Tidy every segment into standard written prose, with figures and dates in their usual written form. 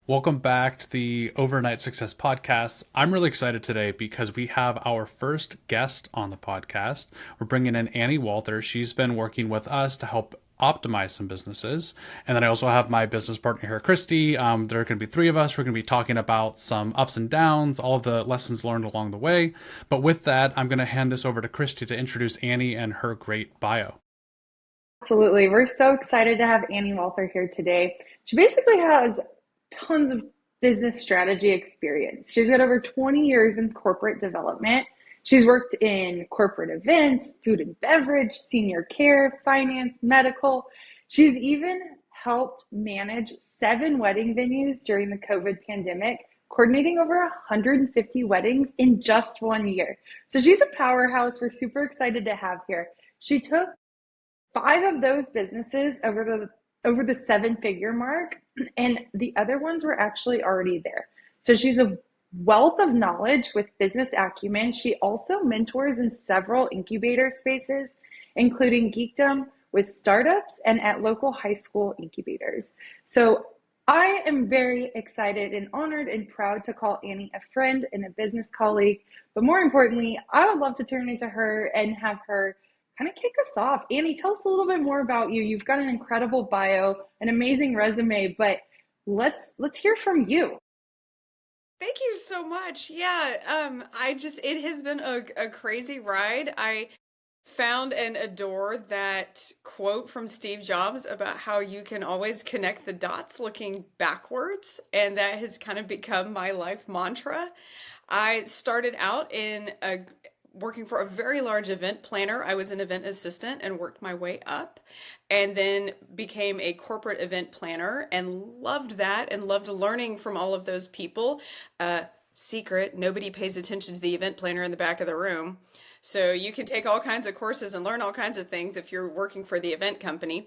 Welcome back to the Overnight Success Podcast. I'm really excited today because we have our first guest on the podcast. We're bringing in Annie Walther. She's been working with us to help optimize some businesses. And then I also have my business partner here, Christy. There are going to be three of us. We're going to be talking about some ups and downs, all of the lessons learned along the way. But with that, I'm going to hand this over to Christy to introduce Annie and her great bio. Absolutely. We're so excited to have Annie Walther here today. She basically has tons of business strategy experience. She's got over 20 years in corporate development. She's worked in corporate events, food and beverage, senior care, finance, medical. She's even helped manage 7 wedding venues during the COVID pandemic, coordinating over 150 weddings in just 1 year. So she's a powerhouse. We're super excited to have here. She took 5 of those businesses over the 7-figure mark, and the other ones were actually already there. So she's a wealth of knowledge with business acumen. She also mentors in several incubator spaces, including Geekdom with startups and at local high school incubators. So I am very excited and honored and proud to call Annie a friend and a business colleague. But more importantly, I would love to turn it to her and have her kind of kick us off. Annie, tell us a little bit more about you. You've got an incredible bio, an amazing resume, but let's hear from you. Thank you so much. Yeah, it has been a crazy ride. I found and adore that quote from Steve Jobs about how you can always connect the dots looking backwards, and that has kind of become my life mantra. I started out in a working for a very large event planner. I was an event assistant and worked my way up, and then became a corporate event planner and loved that and loved learning from all of those people. Secret, nobody pays attention to the event planner in the back of the room. So you can take all kinds of courses and learn all kinds of things if you're working for the event company.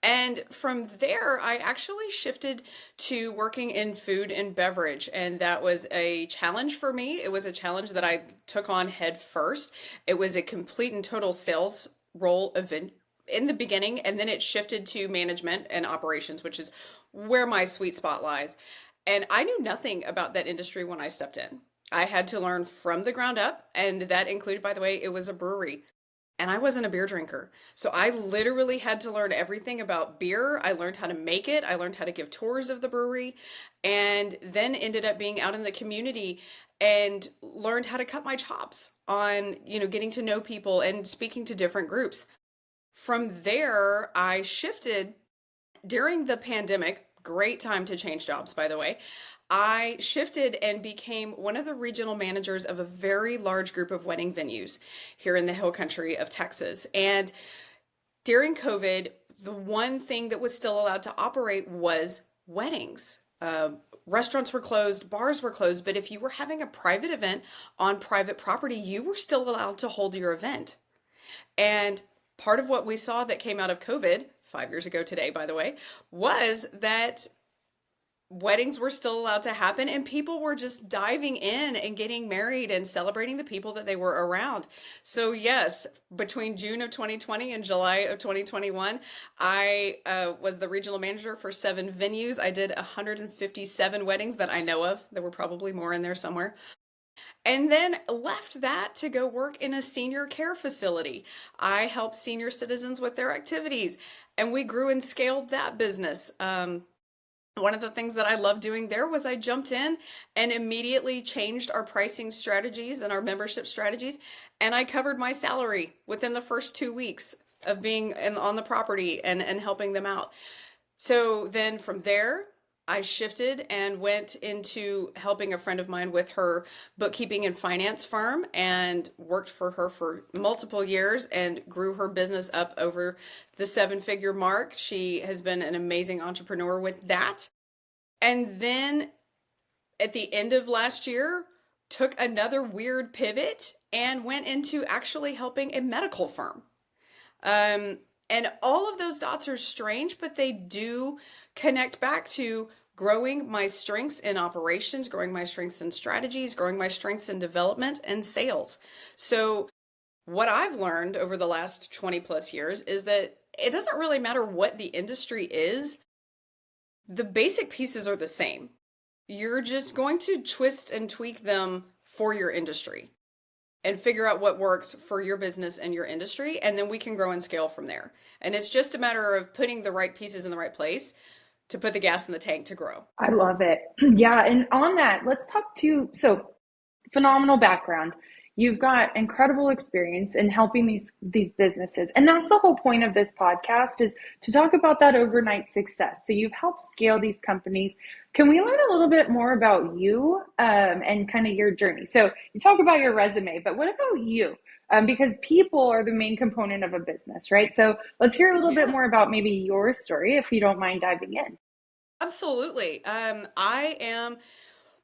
And from there, I actually shifted to working in food and beverage. And that was a challenge for me. It was a challenge that I took on head first. It was a complete and total sales role event in the beginning, and then it shifted to management and operations, which is where my sweet spot lies. And I knew nothing about that industry when I stepped in. I had to learn from the ground up, and that included, by the way, it was a brewery. And I wasn't a beer drinker. So I literally had to learn everything about beer. I learned how to make it. I learned how to give tours of the brewery, and then ended up being out in the community and learned how to cut my chops on, getting to know people and speaking to different groups. From there, I shifted during the pandemic. Great time to change jobs, by the way. I shifted and became one of the regional managers of a very large group of wedding venues here in the hill country of Texas. And during COVID, the one thing that was still allowed to operate was weddings. Restaurants were closed, bars were closed, but if you were having a private event on private property, you were still allowed to hold your event. And part of what we saw that came out of COVID, 5 years ago today, by the way, was that weddings were still allowed to happen, and people were just diving in and getting married and celebrating the people that they were around. So yes, between June of 2020 and July of 2021, I was the regional manager for 7 venues. I did 157 weddings that I know of. There were probably more in there somewhere. And then left that to go work in a senior care facility. I helped senior citizens with their activities, and we grew and scaled that business. One of the things that I loved doing there was I jumped in and immediately changed our pricing strategies and our membership strategies, and I covered my salary within the first 2 weeks of being on the property and helping them out. So then from there, I shifted and went into helping a friend of mine with her bookkeeping and finance firm, and worked for her for multiple years and grew her business up over the 7-figure mark. She has been an amazing entrepreneur with that. And then at the end of last year, took another weird pivot and went into actually helping a medical firm. And all of those dots are strange, but they do connect back to growing my strengths in operations, growing my strengths in strategies, growing my strengths in development and sales. So what I've learned over the last 20 plus years is that it doesn't really matter what the industry is. The basic pieces are the same. You're just going to twist and tweak them for your industry and figure out what works for your business and your industry. And then we can grow and scale from there. And it's just a matter of putting the right pieces in the right place to put the gas in the tank to grow. I love it. Yeah. And on that, let's talk to, so phenomenal background. You've got incredible experience in helping these businesses. And that's the whole point of this podcast, is to talk about that overnight success. So you've helped scale these companies. Can we learn a little bit more about you and kind of your journey? So you talk about your resume, but what about you? Because people are the main component of a business, right? So let's hear a little bit Yeah, more about maybe your story, if you don't mind diving in. absolutely. I am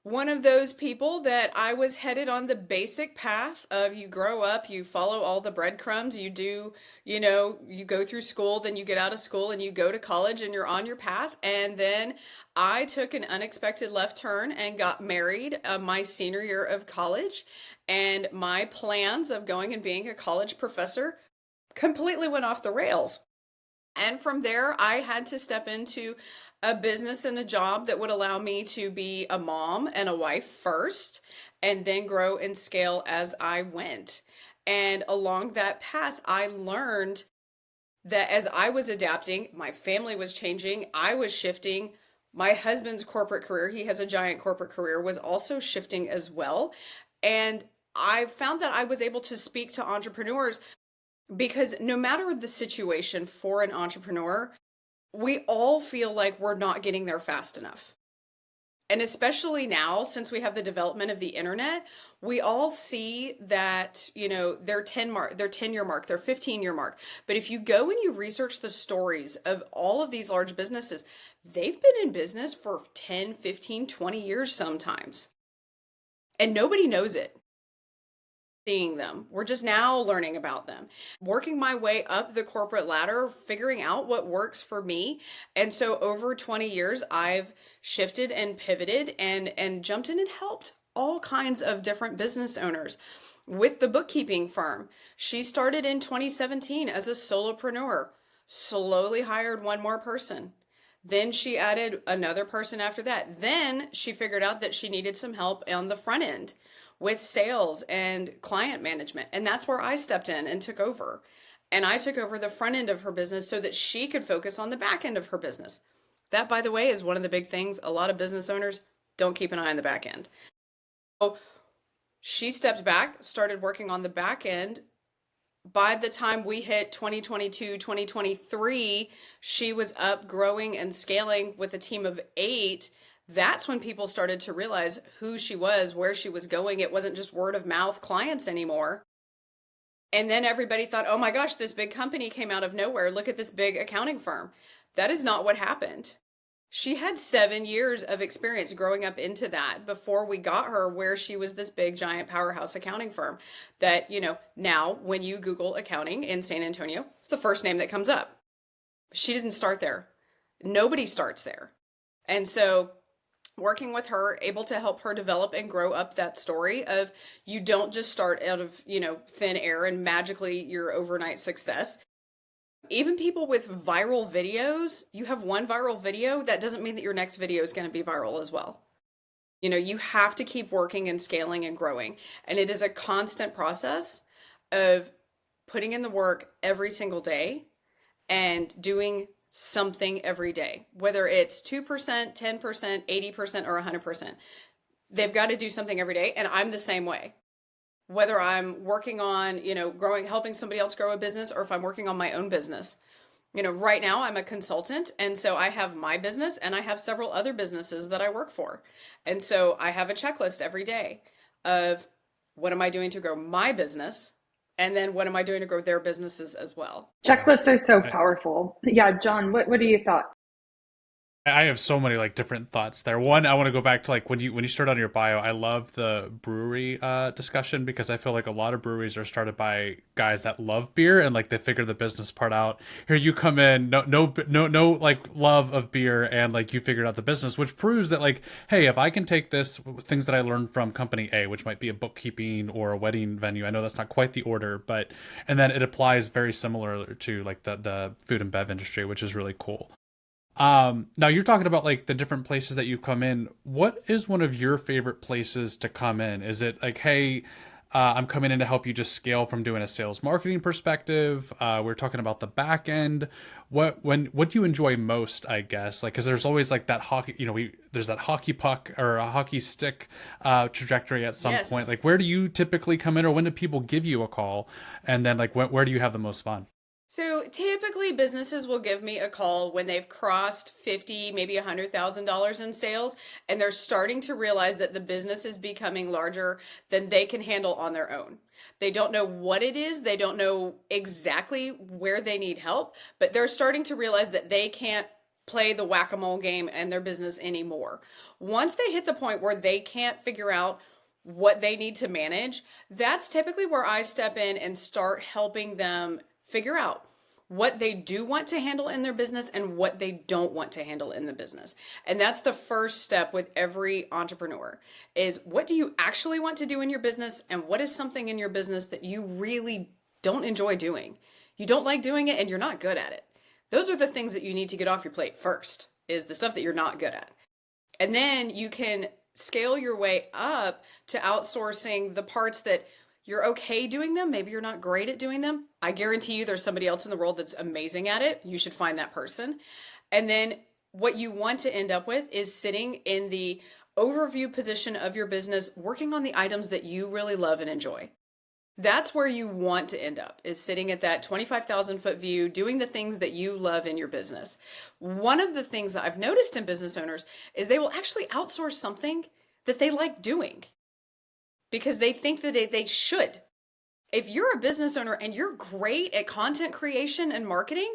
one of those people that I was headed on the basic path of you grow up, you follow all the breadcrumbs, you do, you go through school, then you get out of school and you go to college and you're on your path. And then I took an unexpected left turn and got married my senior year of college. And my plans of going and being a college professor completely went off the rails. And from there, I had to step into a business and a job that would allow me to be a mom and a wife first, and then grow and scale as I went. And along that path, I learned that as I was adapting, my family was changing, I was shifting. My husband's corporate career, he has a giant corporate career, was also shifting as well. And I found that I was able to speak to entrepreneurs because no matter the situation for an entrepreneur, we all feel like we're not getting there fast enough. And especially now, since we have the development of the internet, we all see that, their 10-year mark, their 15-year mark. But if you go and you research the stories of all of these large businesses, they've been in business for 10, 15, 20 years sometimes. And nobody knows it. Seeing them. We're just now learning about them. Working my way up the corporate ladder, figuring out what works for me. And so over 20 years, I've shifted and pivoted and jumped in and helped all kinds of different business owners. With the bookkeeping firm, she started in 2017 as a solopreneur, slowly hired one more person. Then she added another person after that. Then she figured out that she needed some help on the front end with sales and client management. And that's where I stepped in and took over. And I took over the front end of her business so that she could focus on the back end of her business. That, by the way, is one of the big things. A lot of business owners don't keep an eye on the back end. So she stepped back, started working on the back end. By the time we hit 2022, 2023, she was up growing and scaling with a team of 8. That's when people started to realize who she was, where she was going. It wasn't just word of mouth clients anymore. And then everybody thought, oh my gosh, this big company came out of nowhere. Look at this big accounting firm. That is not what happened. She had 7 years of experience growing up into that before we got her where she was this big, giant powerhouse accounting firm that, now when you Google accounting in San Antonio, it's the first name that comes up. She didn't start there. Nobody starts there. And so working with her, able to help her develop and grow up that story of you don't just start out of, thin air and magically your overnight success. Even people with viral videos, you have one viral video, that doesn't mean that your next video is going to be viral as well. You have to keep working and scaling and growing. And it is a constant process of putting in the work every single day and doing something every day, whether it's 2%, 10%, 80%, or 100%. They've got to do something every day. And I'm the same way. Whether I'm working on, growing, helping somebody else grow a business, or if I'm working on my own business. Right now I'm a consultant. And so I have my business and I have several other businesses that I work for. And so I have a checklist every day of what am I doing to grow my business? And then what am I doing to grow their businesses as well? Checklists are so powerful. Yeah, John, what do you thought? I have so many different thoughts there. One, I want to go back to when you start on your bio. I love the brewery discussion because I feel like a lot of breweries are started by guys that love beer and they figure the business part out. Here you come in, no love of beer, and you figured out the business, which proves that hey, if I can take this things that I learned from company A, which might be a bookkeeping or a wedding venue. I know that's not quite the order, but and then it applies very similar to the food and bev industry, which is really cool. Now you're talking about like the different places that you come in. What is one of your favorite places to come in? Is it like, hey, I'm coming in to help you just scale from doing a sales marketing perspective? We're talking about the back end. What do you enjoy most? I guess like because there's always like that hockey. There's that hockey puck or a hockey stick trajectory at some point. Yes. Like where do you typically come in, or when do people give you a call? And then like where do you have the most fun? So typically businesses will give me a call when they've crossed 50, maybe $100,000 in sales, and they're starting to realize that the business is becoming larger than they can handle on their own. They don't know what it is, they don't know exactly where they need help, but they're starting to realize that they can't play the whack-a-mole game in their business anymore. Once they hit the point where they can't figure out what they need to manage, that's typically where I step in and start helping them figure out what they do want to handle in their business and what they don't want to handle in the business. And that's the first step with every entrepreneur is what do you actually want to do in your business and what is something in your business that you really don't enjoy doing. You don't like doing it and you're not good at it. Those are the things that you need to get off your plate first is the stuff that you're not good at. And then you can scale your way up to outsourcing the parts that you're okay doing them. Maybe you're not great at doing them. I guarantee you there's somebody else in the world that's amazing at it. You should find that person. And then what you want to end up with is sitting in the overview position of your business, working on the items that you really love and enjoy. That's where you want to end up, is sitting at that 25,000 foot view, doing the things that you love in your business. One of the things that I've noticed in business owners is they will actually outsource something that they like doing because they think that they should. If you're a business owner and you're great at content creation and marketing,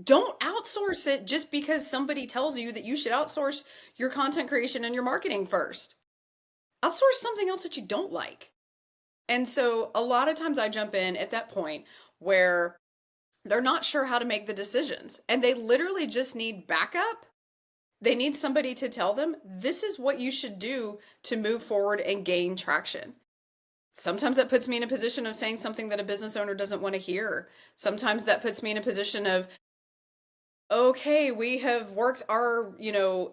don't outsource it just because somebody tells you that you should outsource your content creation and your marketing first. Outsource something else that you don't like. And so a lot of times I jump in at that point where they're not sure how to make the decisions and they literally just need backup. They need somebody to tell them, this is what you should do to move forward and gain traction. Sometimes that puts me in a position of saying something that a business owner doesn't want to hear. Sometimes that puts me in a position of, okay, we have worked our,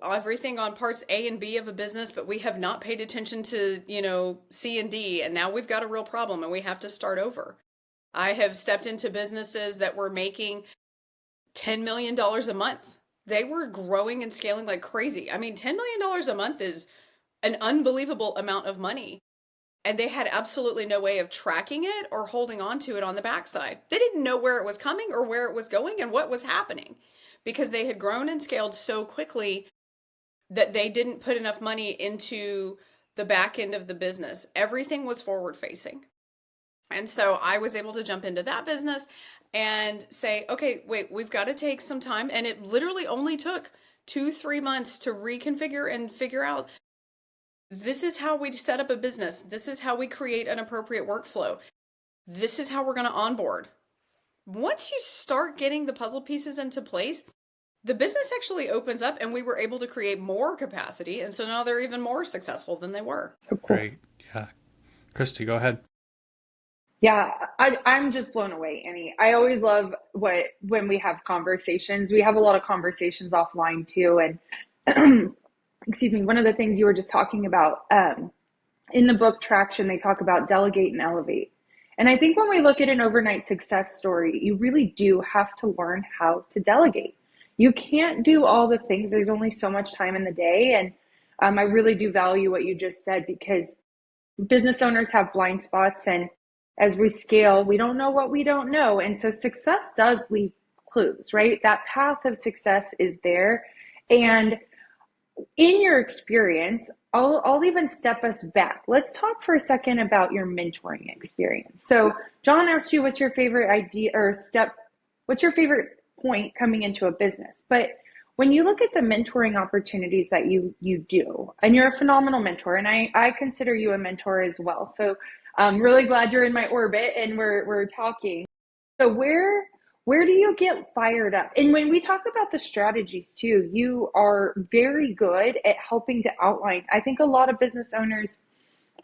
everything on parts A and B of a business, but we have not paid attention to, C and D. And now we've got a real problem and we have to start over. I have stepped into businesses that were making $10 million a month. They were growing and scaling like crazy. I mean, $10 million a month is an unbelievable amount of money. And they had absolutely no way of tracking it or holding on to it on the backside. They didn't know where it was coming or where it was going and what was happening because they had grown and scaled so quickly that they didn't put enough money into the back end of the business. Everything was forward facing. And so I was able to jump into that business and say, okay, wait, we've got to take some time. And it literally only took 2-3 months to reconfigure and figure out this is how we set up a business. This is how we create an appropriate workflow. This is how we're going to onboard. Once you start getting the puzzle pieces into place, the business actually opens up and we were able to create more capacity. And so now they're even more successful than they were. So cool. Great. Yeah. Christy, go ahead. Yeah, I'm just blown away, Annie. I always love when we have conversations. We have a lot of conversations offline too. And excuse me, one of the things you were just talking about in the book Traction, they talk about delegate and elevate. And I think when we look at an overnight success story, you really do have to learn how to delegate. You can't do all the things. There's only so much time in the day. And I really do value what you just said because business owners have blind spots. And as we scale, we don't know what we don't know. And so success does leave clues, right? That path of success is there. And in your experience, I'll even step us back. Let's talk for a second about your mentoring experience. So John asked you what's your favorite idea or step, what's your favorite point coming into a business? But when you look at the mentoring opportunities that you do, and you're a phenomenal mentor, and I consider you a mentor as well. So I'm really glad you're in my orbit and we're talking. So where do you get fired up? And when we talk about the strategies too, you are very good at helping to outline. I think a lot of business owners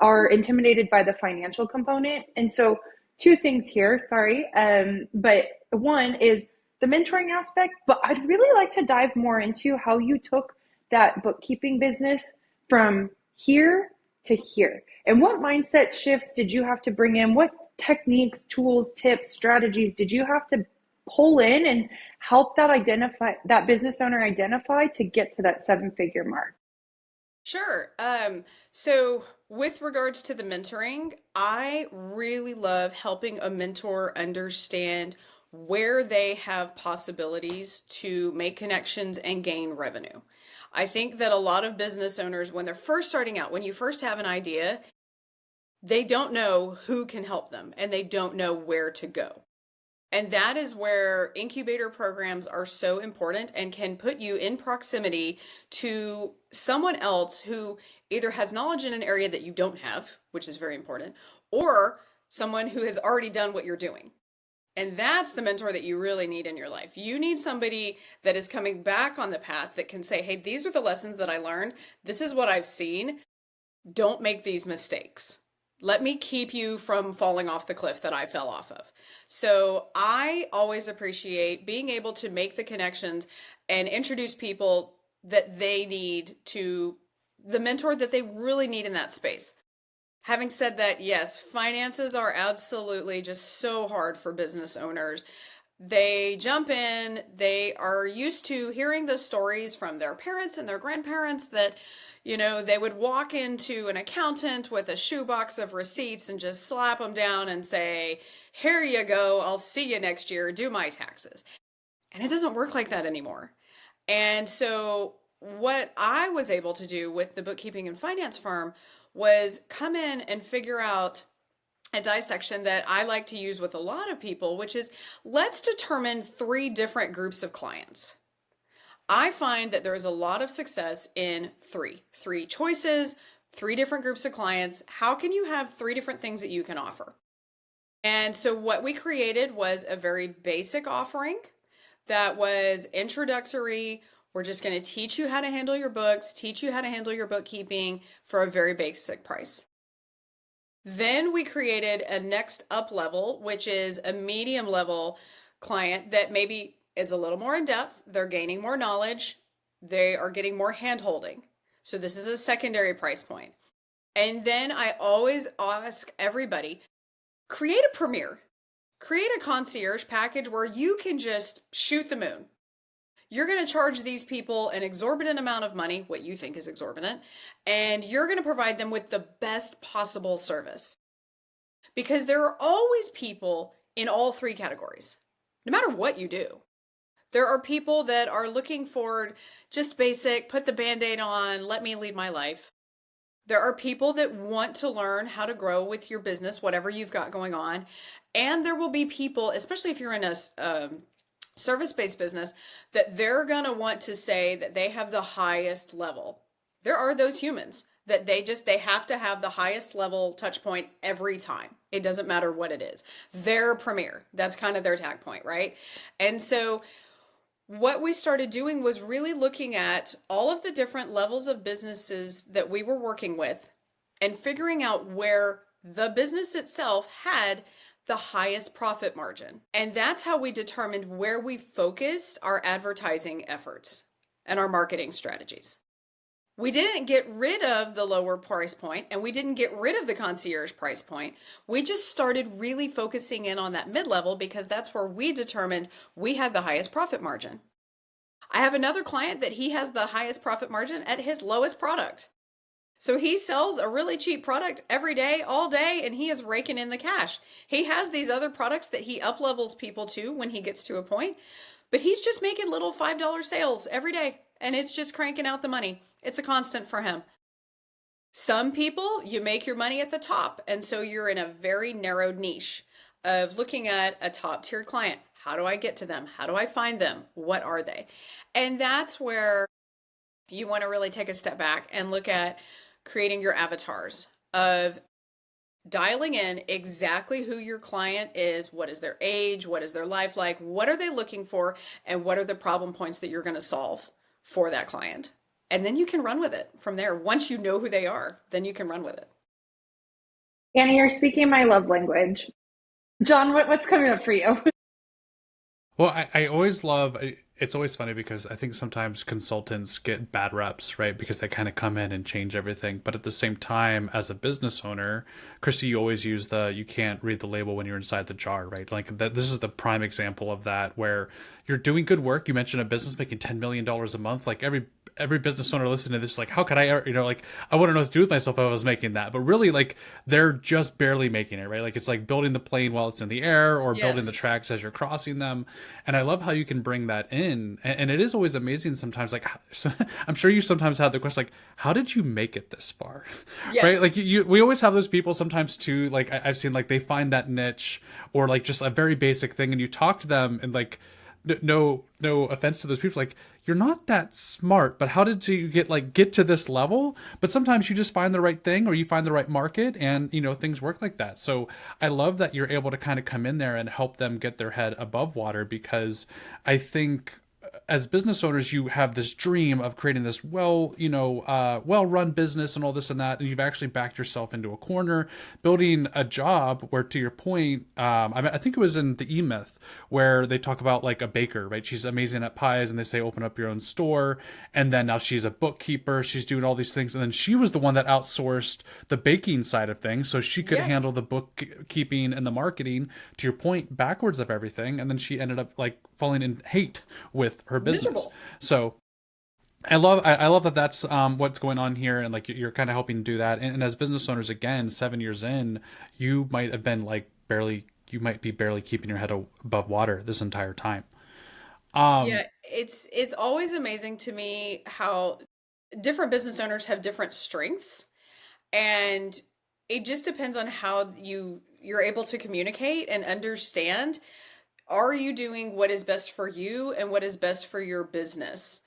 are intimidated by the financial component. And so two things here, sorry. But one is the mentoring aspect, but I'd really like to dive more into how you took that bookkeeping business from here to here. And what mindset shifts did you have to bring in? What techniques, tools, tips, strategies did you have to pull in and help that business owner identify to get to that 7-figure mark? Sure. So with regards to the mentoring, I really love helping a mentor understand where they have possibilities to make connections and gain revenue. I think that a lot of business owners, when they're first starting out, when you first have an idea, they don't know who can help them and they don't know where to go. And that is where incubator programs are so important and can put you in proximity to someone else who either has knowledge in an area that you don't have, which is very important, or someone who has already done what you're doing. And that's the mentor that you really need in your life. You need somebody that is coming back on the path that can say, hey, these are the lessons that I learned. This is what I've seen. Don't make these mistakes. Let me keep you from falling off the cliff that I fell off of. So I always appreciate being able to make the connections and introduce people that they need to the mentor that they really need in that space. Having said that, yes, finances are absolutely just so hard for business owners. They jump in, they are used to hearing the stories from their parents and their grandparents that, they would walk into an accountant with a shoebox of receipts and just slap them down and say, here you go, I'll see you next year, do my taxes. And it doesn't work like that anymore. And so what I was able to do with the bookkeeping and finance firm was come in and figure out a dissection that I like to use with a lot of people, which is let's determine 3 different groups of clients. I find that there is a lot of success in three choices, 3 different groups of clients. How can you have 3 different things that you can offer? And so what we created was a very basic offering that was introductory. We're just going to teach you how to handle your books, teach you how to handle your bookkeeping for a very basic price. Then we created a next up level, which is a medium level client that maybe is a little more in depth. They're gaining more knowledge. They are getting more hand holding. So this is a secondary price point. And then I always ask everybody, create a premier, create a concierge package where you can just shoot the moon. You're going to charge these people an exorbitant amount of money, what you think is exorbitant, and you're going to provide them with the best possible service. Because there are always people in all 3 categories, no matter what you do. There are people that are looking for just basic, put the Band-Aid on, let me lead my life. There are people that want to learn how to grow with your business, whatever you've got going on. And there will be people, especially if you're in a service-based business, that they're going to want to say that they have the highest level. There are those humans that they have to have the highest level touch point every time. It doesn't matter what it is. They're premier. That's kind of their tag point, right? And so what we started doing was really looking at all of the different levels of businesses that we were working with and figuring out where the business itself had the highest profit margin. And that's how we determined where we focused our advertising efforts and our marketing strategies. We didn't get rid of the lower price point and we didn't get rid of the concierge price point. We just started really focusing in on that mid-level because that's where we determined we had the highest profit margin. I have another client that he has the highest profit margin at his lowest product. So he sells a really cheap product every day, all day, and he is raking in the cash. He has these other products that he up-levels people to when he gets to a point, but he's just making little $5 sales every day, and it's just cranking out the money. It's a constant for him. Some people, you make your money at the top, and so you're in a very narrowed niche of looking at a top-tiered client. How do I get to them? How do I find them? What are they? And that's where you want to really take a step back and look at creating your avatars of dialing in exactly who your client is, what is their age, what is their life like, what are they looking for, and what are the problem points that you're going to solve for that client. And then you can run with it from there. Once you know who they are, then you can run with it. Annie, you're speaking my love language. John, what's coming up for you? Well, I always love it's always funny because I think sometimes consultants get bad reps, right? Because they kind of come in and change everything. But at the same time, as a business owner, Christy, you always use the you can't read the label when you're inside the jar, right? Like that, this is the prime example of that where you're doing good work. You mentioned a business making $10 million a month. Like every business owner listening to this, like, how could I, like, I wouldn't know what to do with myself if I was making that. But really, like, they're just barely making it, right? Like, it's like building the plane while it's in the air or building the Yes. tracks as you're crossing them. And I love how you can bring that in. And it is always amazing sometimes. Like, I'm sure you sometimes have the question, like, how did you make it this far? Right? Like, Yes. we always have those people sometimes too. Like, I've seen, like, they find that niche or like just a very basic thing, and you talk to them and like, no offense to those people, like, you're not that smart, but how did you get to this level? But sometimes you just find the right thing or you find the right market, and things work like that. So I love that you're able to kind of come in there and help them get their head above water, because I think as business owners, you have this dream of creating this well-run business and all this and that, and you've actually backed yourself into a corner, building a job where, to your point, I think it was in the E-Myth where they talk about like a baker, right? She's amazing at pies, and they say open up your own store, and then now she's a bookkeeper, she's doing all these things, and then she was the one that outsourced the baking side of things, so she could handle Yes. the bookkeeping and the marketing, to your point, backwards of everything, and then she ended up like falling in hate with her business. Miserable. So I love that that's what's going on here, and like you're kind of helping do that. And as business owners, again, 7 years in, you might have been like barely you might be barely keeping your head above water this entire time. Yeah, it's always amazing to me how different business owners have different strengths, and it just depends on how you're able to communicate and understand. Are you doing what is best for you and what is best for your business?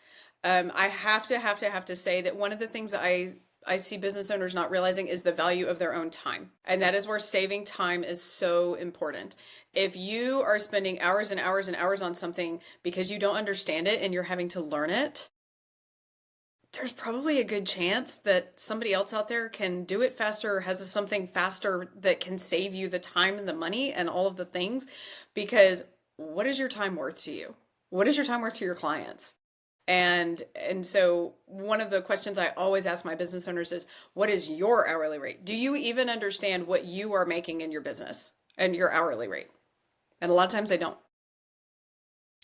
I have to say that one of the things that I see business owners not realizing is the value of their own time. And that is where saving time is so important. If you are spending hours and hours and hours on something because you don't understand it and you're having to learn it, there's probably a good chance that somebody else out there can do it faster, or has something faster that can save you the time and the money and all of the things. Because what is your time worth to you? What is your time worth to your clients? And so one of the questions I always ask my business owners is, what is your hourly rate? Do you even understand what you are making in your business and your hourly rate? And a lot of times they don't.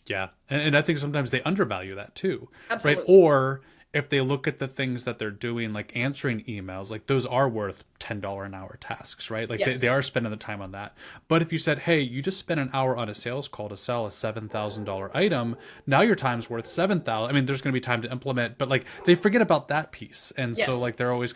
Yeah, and I think sometimes they undervalue that too, right? Absolutely. Or if they look at the things that they're doing, like answering emails, like those are worth $10 an hour tasks, right? Like they Yes. are spending the time on that. But if you said, hey, you just spent an hour on a sales call to sell a $7,000 item, now your time's worth 7,000. I mean, there's going to be time to implement, but like they forget about that piece. And so Yes. like they're always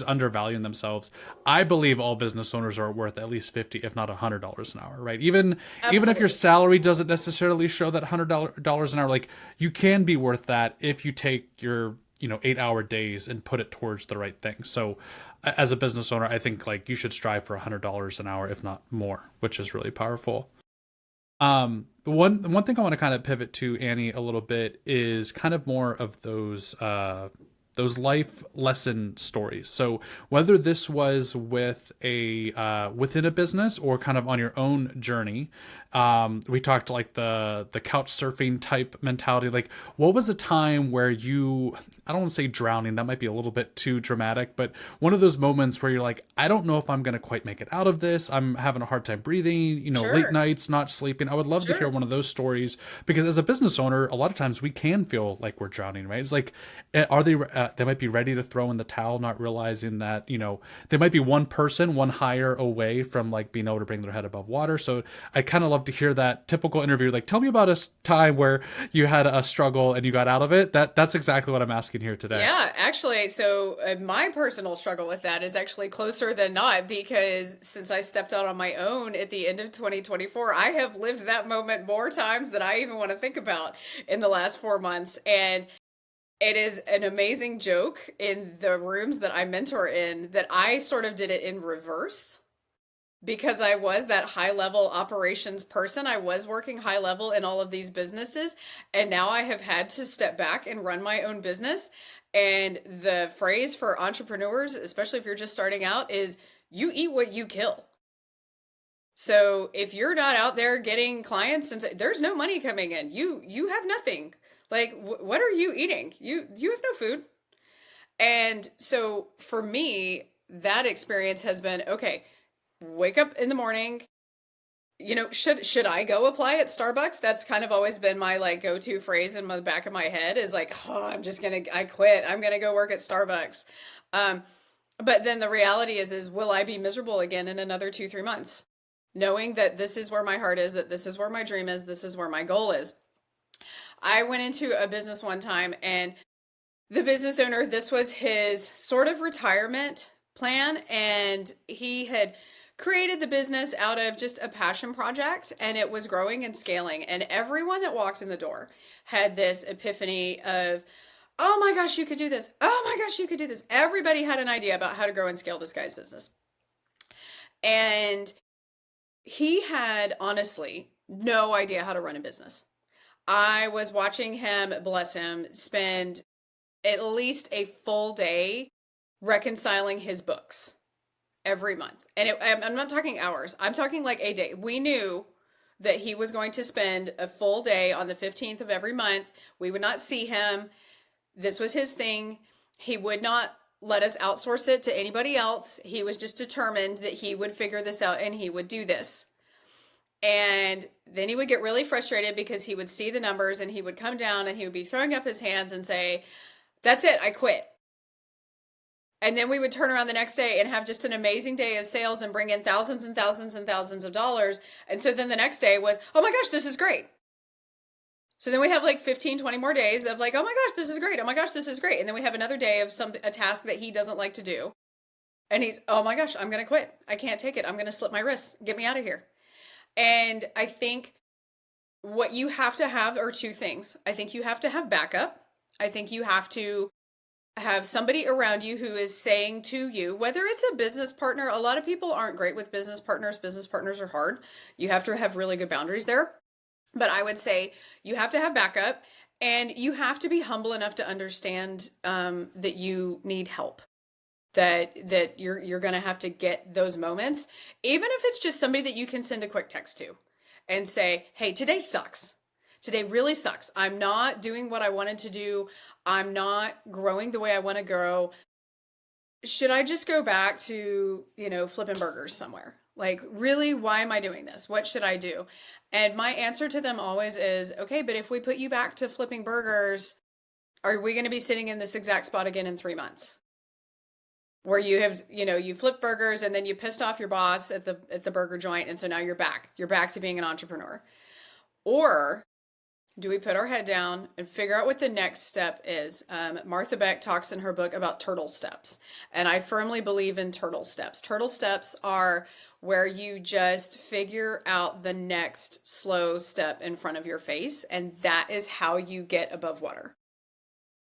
undervaluing themselves. I believe all business owners are worth at least 50, if not $100 an hour, right? Even if your Absolutely. salary doesn't necessarily show that $100 an hour, like you can be worth that if you take your 8-hour days and put it towards the right thing. So as a business owner, I think like you should strive for $100 an hour, if not more, which is really powerful. One thing I want to kind of pivot to, Annie, a little bit is kind of more of those life lesson stories. So whether this was with a within a business or kind of on your own journey, we talked like the couch surfing type mentality. Like, what was a time where I don't want to say drowning, that might be a little bit too dramatic, but one of those moments where you're like, I don't know if I'm going to quite make it out of this. I'm having a hard time breathing, late Sure. nights, not sleeping. I would love to hear Sure. one of those stories, because as a business owner, a lot of times we can feel like we're drowning, right? It's like, are they might be ready to throw in the towel, not realizing that, they might be one person, one hire away from like being able to bring their head above water. So I kind of love to hear that typical interview. Like, tell me about a time where you had a struggle and you got out of it. That's exactly what I'm asking here today. Yeah, actually, so my personal struggle with that is actually closer than not, because since I stepped out on my own at the end of 2024, I have lived that moment more times than I even want to think about in the last 4 months. And it is an amazing joke in the rooms that I mentor in that I sort of did it in reverse, because I was that high level operations person. I was working high level in all of these businesses. And now I have had to step back and run my own business. And the phrase for entrepreneurs, especially if you're just starting out, is you eat what you kill. So if you're not out there getting clients and there's no money coming in, you have nothing. Like what are you eating? You have no food. And so for me, that experience has been okay, wake up in the morning, should I go apply at Starbucks? That's kind of always been my like go-to phrase in the back of my head is like, oh, I quit. I'm gonna go work at Starbucks. Um, but then the reality is will I be miserable again in another 2, 3 months? Knowing that this is where my heart is, that this is where my dream is, this is where my goal is. I went into a business one time and the business owner, this was his sort of retirement plan, and he had created the business out of just a passion project, and it was growing and scaling. And everyone that walked in the door had this epiphany of, oh my gosh, you could do this. Oh my gosh, you could do this. Everybody had an idea about how to grow and scale this guy's business. And he had honestly no idea how to run a business. I was watching him, bless him, spend at least a full day reconciling his books every month. And I'm not talking hours. I'm talking like a day. We knew that he was going to spend a full day on the 15th of every month. We would not see him. This was his thing. He would not let us outsource it to anybody else. He was just determined that he would figure this out and he would do this. And then he would get really frustrated because he would see the numbers and he would come down and he would be throwing up his hands and say, that's it, I quit. And then we would turn around the next day and have just an amazing day of sales and bring in thousands and thousands and thousands of dollars. And so then the next day was, oh my gosh, this is great. So then we have like 15, 20 more days of like, oh my gosh, this is great. Oh my gosh, this is great. And then we have another day of a task that he doesn't like to do. And he's, oh my gosh, I'm going to quit. I can't take it. I'm going to slip my wrists. Get me out of here. And I think what you have to have are two things. I think you have to have backup. I think you have to have somebody around you who is saying to you, whether it's a business partner, a lot of people aren't great with business partners. Business partners are hard. You have to have really good boundaries there. But I would say you have to have backup and you have to be humble enough to understand that you need help. That you're going to have to get those moments, even if it's just somebody that you can send a quick text to and say, hey, today sucks. Today really sucks. I'm not doing what I wanted to do. I'm not growing the way I want to grow. Should I just go back to, flipping burgers somewhere? Like, really, why am I doing this? What should I do? And my answer to them always is, okay, but if we put you back to flipping burgers, are we going to be sitting in this exact spot again in 3 months? Where you have, you flip burgers and then you pissed off your boss at the burger joint. And so now you're back to being an entrepreneur. Or do we put our head down and figure out what the next step is? Martha Beck talks in her book about turtle steps. And I firmly believe in turtle steps. Turtle steps are where you just figure out the next slow step in front of your face. And that is how you get above water.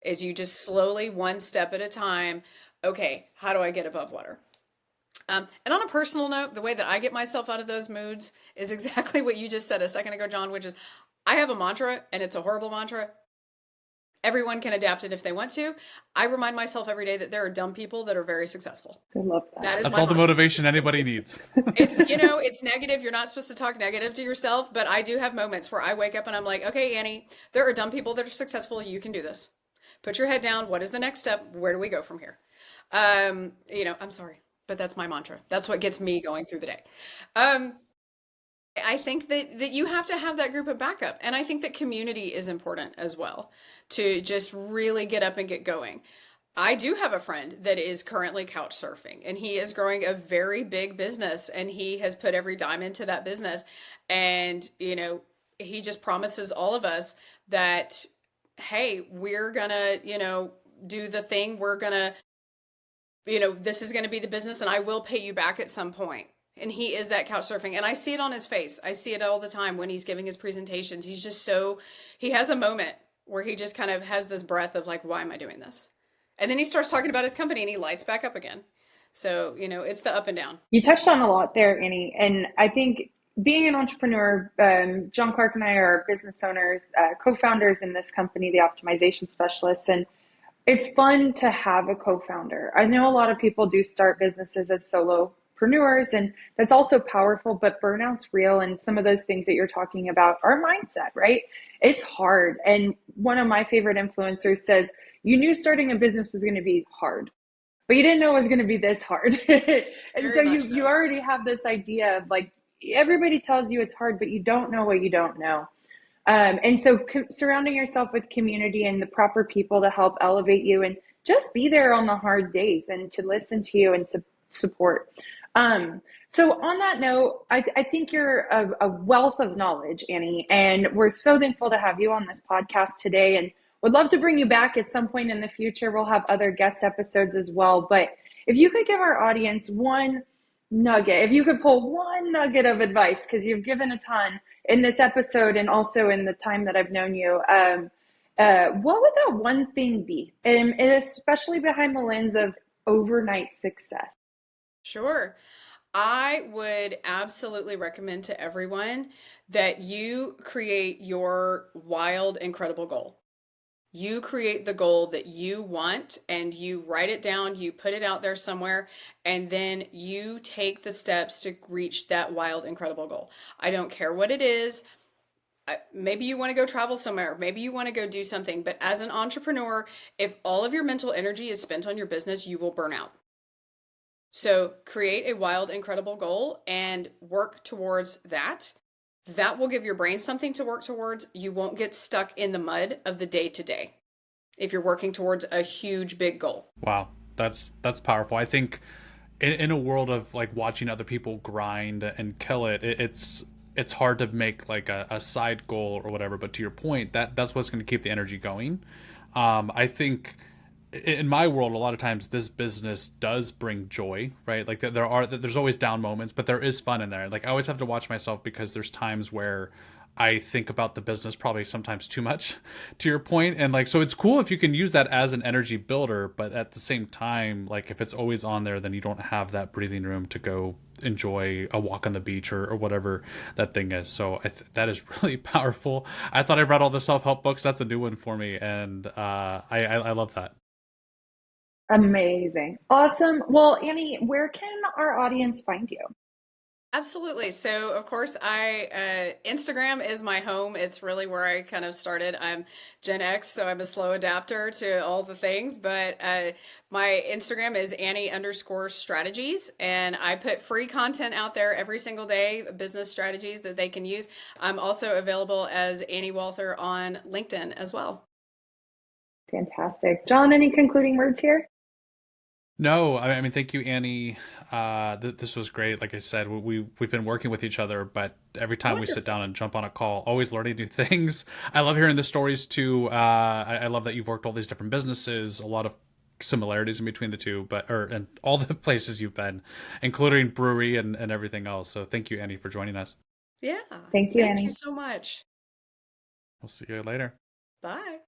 Is you just slowly, one step at a time, okay, how do I get above water? And on a personal note, the way that I get myself out of those moods is exactly what you just said a second ago, John, which is I have a mantra and it's a horrible mantra. Everyone can adapt it if they want to. I remind myself every day that there are dumb people that are very successful. I love that. That's all the motivation anybody needs. It's negative. You're not supposed to talk negative to yourself, but I do have moments where I wake up and I'm like, okay, Annie, there are dumb people that are successful. You can do this. Put your head down. What is the next step? Where do we go from here? I'm sorry, but that's my mantra. That's what gets me going through the day. I think that you have to have that group of backup. And I think that community is important as well to just really get up and get going. I do have a friend that is currently couch surfing and he is growing a very big business and he has put every dime into that business. And, he just promises all of us that, hey, we're gonna, do the thing. We're gonna, this is going to be the business and I will pay you back at some point. And he is that couch surfing. And I see it on his face. I see it all the time when he's giving his presentations. He's just he has a moment where he just kind of has this breath of like, why am I doing this? And then he starts talking about his company and he lights back up again. So, it's the up and down. You touched on a lot there, Annie. And I think being an entrepreneur, John Clark and I are business owners, co-founders in this company, the optimization specialists. And it's fun to have a co-founder. I know a lot of people do start businesses as solopreneurs, and that's also powerful, but burnout's real. And some of those things that you're talking about are mindset, right? It's hard. And one of my favorite influencers says, you knew starting a business was going to be hard, but you didn't know it was going to be this hard. And so Very much you so. already have this idea of like, everybody tells you it's hard, but you don't know what you don't know. And so surrounding yourself with community and the proper people to help elevate you and just be there on the hard days and to listen to you and to support. So on that note, I think you're a wealth of knowledge, Annie, and we're so thankful to have you on this podcast today, and would love to bring you back at some point in the future. We'll have other guest episodes as well. But if you could give our audience one nugget, if you could pull one nugget of advice, because you've given a ton in this episode and also in the time that I've known you, what would that one thing be? And especially behind the lens of overnight success. Sure. I would absolutely recommend to everyone that you create your wild, incredible goal. You create the goal that you want and you write it down, you put it out there somewhere, and then you take the steps to reach that wild, incredible goal. I don't care what it is. Maybe you want to go travel somewhere. Maybe you want to go do something. But as an entrepreneur, if all of your mental energy is spent on your business, you will burn out. So create a wild, incredible goal and work towards that. That will give your brain something to work towards. You won't get stuck in the mud of the day to day if you're working towards a huge, big goal. Wow, that's powerful. I think in a world of like watching other people grind and kill it, it's hard to make like a side goal or whatever. But to your point, that's what's going to keep the energy going. I think in my world, a lot of times this business does bring joy, right? Like there's always down moments, but there is fun in there. Like I always have to watch myself because there's times where I think about the business probably sometimes too much, to your point. And like, so it's cool if you can use that as an energy builder, but at the same time, like if it's always on there, then you don't have that breathing room to go enjoy a walk on the beach or whatever that thing is. So that is really powerful. I thought I read all the self-help books. That's a new one for me. And I love that. Amazing. Awesome. Well, Annie, where can our audience find you? Absolutely. So, of course, I Instagram is my home. It's really where I kind of started. I'm Gen X, so I'm a slow adapter to all the things. But my Instagram is Annie_strategies, and I put free content out there every single day, business strategies that they can use. I'm also available as Annie Walther on LinkedIn as well. Fantastic. John, any concluding words here? No, I mean, thank you, Annie. This was great. Like I said, we've been working with each other, but every time we sit Wonderful. down and jump on a call, always learning new things. I love hearing the stories too. I love that you've worked all these different businesses, a lot of similarities in between the two, and all the places you've been, including brewery and everything else. So thank you, Annie, for joining us. Yeah. Thank you, Thank you Annie. so much. We'll see you later. Bye.